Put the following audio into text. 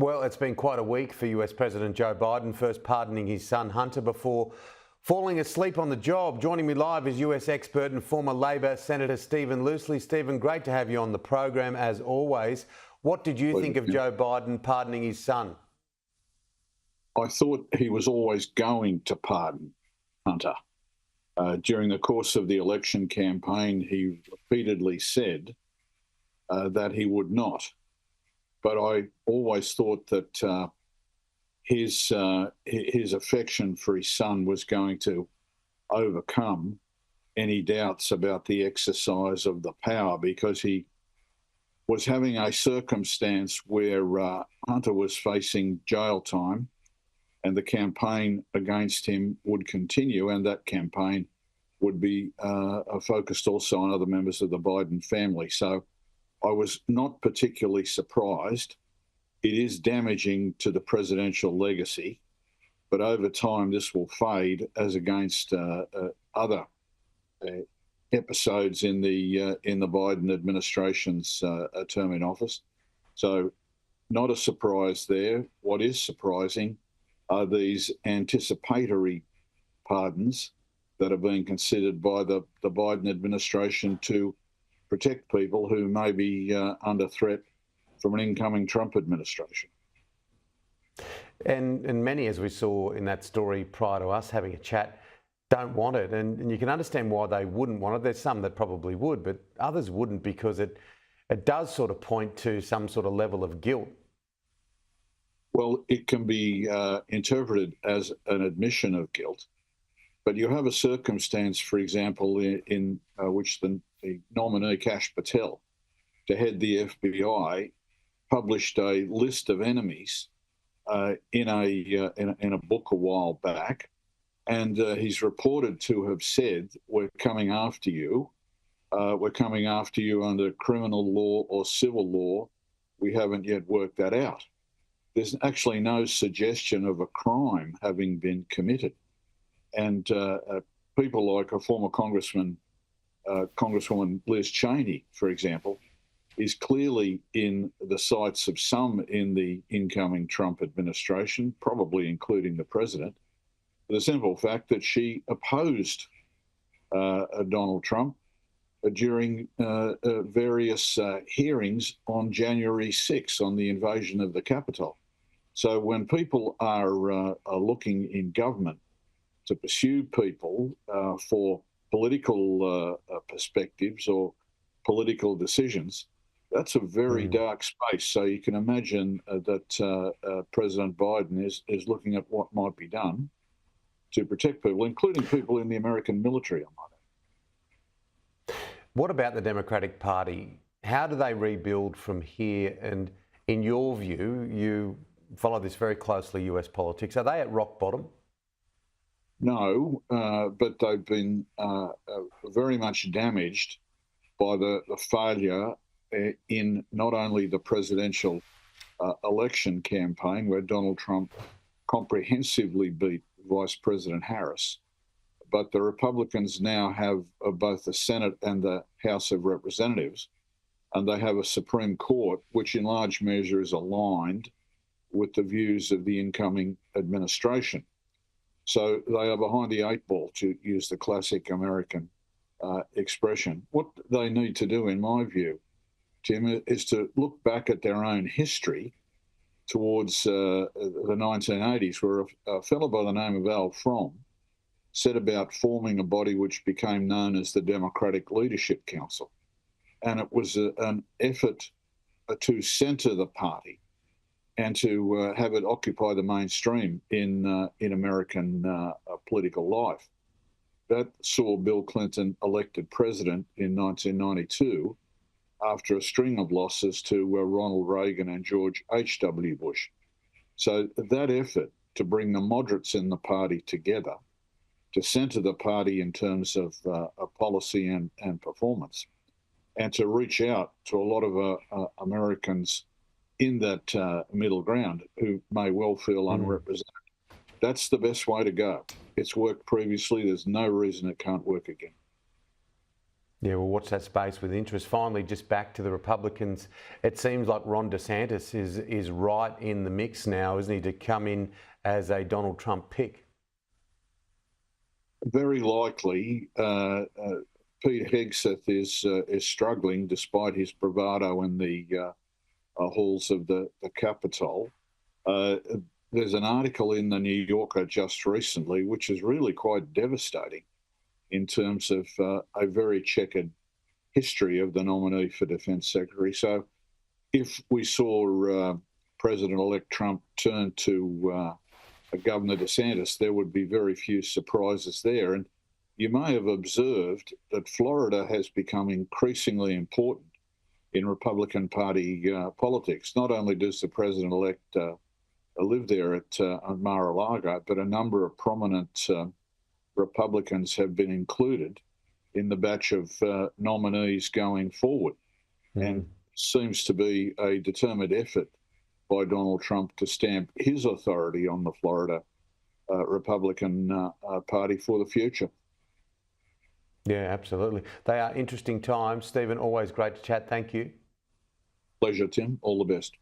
Well, it's been quite a week for US President Joe Biden, first pardoning his son Hunter before falling asleep on the job. Joining me live is US expert and former Labor Senator Stephen Loosley. Stephen, great to have you on the program as always. What did you think of Joe Biden pardoning his son? I thought he was always going to pardon Hunter. During the course of the election campaign, he repeatedly said that he would not. But I always thought that his affection for his son was going to overcome any doubts about the exercise of the power, because he was having a circumstance where Hunter was facing jail time and the campaign against him would continue, and that campaign would be focused also on other members of the Biden family. So I was not particularly surprised. It is damaging to the presidential legacy, but over time this will fade as against other episodes in the Biden administration's term in office. So not a surprise there. What is surprising are these anticipatory pardons that are being considered by the Biden administration to protect people who may be under threat from an incoming Trump administration. And many, as we saw in that story prior to us having a chat, don't want it. And you can understand why they wouldn't want it. There's some that probably would, but others wouldn't, because it does sort of point to some sort of level of guilt. Well, it can be interpreted as an admission of guilt, but you have a circumstance, for example, in which the nominee, Kash Patel, to head the FBI, published a list of enemies in a book a while back, and he's reported to have said, "We're coming after you. We're coming after you under criminal law or civil law. We haven't yet worked that out." There's actually no suggestion of a crime having been committed, and people like a former Congresswoman Liz Cheney, for example, is clearly in the sights of some in the incoming Trump administration, probably including the president, for the simple fact that she opposed Donald Trump during various hearings on January 6th on the invasion of the Capitol. So when people are looking in government to pursue people for political perspectives or political decisions, that's a very dark space. So you can imagine that President Biden is looking at what might be done to protect people, including people in the American military, I might add. What about the Democratic Party? How do they rebuild from here? And in your view, you follow this very closely, US politics, are they at rock bottom? No, but they've been very much damaged by the failure in not only the presidential election campaign, where Donald Trump comprehensively beat Vice President Harris, but the Republicans now have both the Senate and the House of Representatives, and they have a Supreme Court which in large measure is aligned with the views of the incoming administration. So they are behind the eight ball, to use the classic American expression. What they need to do, in my view, Tim, is to look back at their own history towards the 1980s, where a fellow by the name of Al Fromm set about forming a body which became known as the Democratic Leadership Council. And it was an effort to centre the party and to have it occupy the mainstream in American political life. That saw Bill Clinton elected president in 1992 after a string of losses to Ronald Reagan and George H.W. Bush. So that effort to bring the moderates in the party together, to centre the party in terms of policy and performance, and to reach out to a lot of Americans in that middle ground who may well feel unrepresented. That's the best way to go. It's worked previously. There's no reason it can't work again. Yeah, we'll watch that space with interest. Finally, just back to the Republicans, it seems like Ron DeSantis is right in the mix now, isn't he, to come in as a Donald Trump pick? Very likely. Pete Hegseth is struggling despite his bravado in the halls of the Capitol. There's an article in the New Yorker just recently, which is really quite devastating in terms of a very checkered history of the nominee for Defence Secretary. So if we saw President-elect Trump turn to Governor DeSantis, there would be very few surprises there. And you may have observed that Florida has become increasingly important in Republican Party politics. Not only does the President-elect live there at Mar-a-Lago, but a number of prominent Republicans have been included in the batch of nominees going forward. And seems to be a determined effort by Donald Trump to stamp his authority on the Florida Republican Party for the future. Yeah, absolutely. They are interesting times. Stephen, always great to chat. Thank you. Pleasure, Tim. All the best.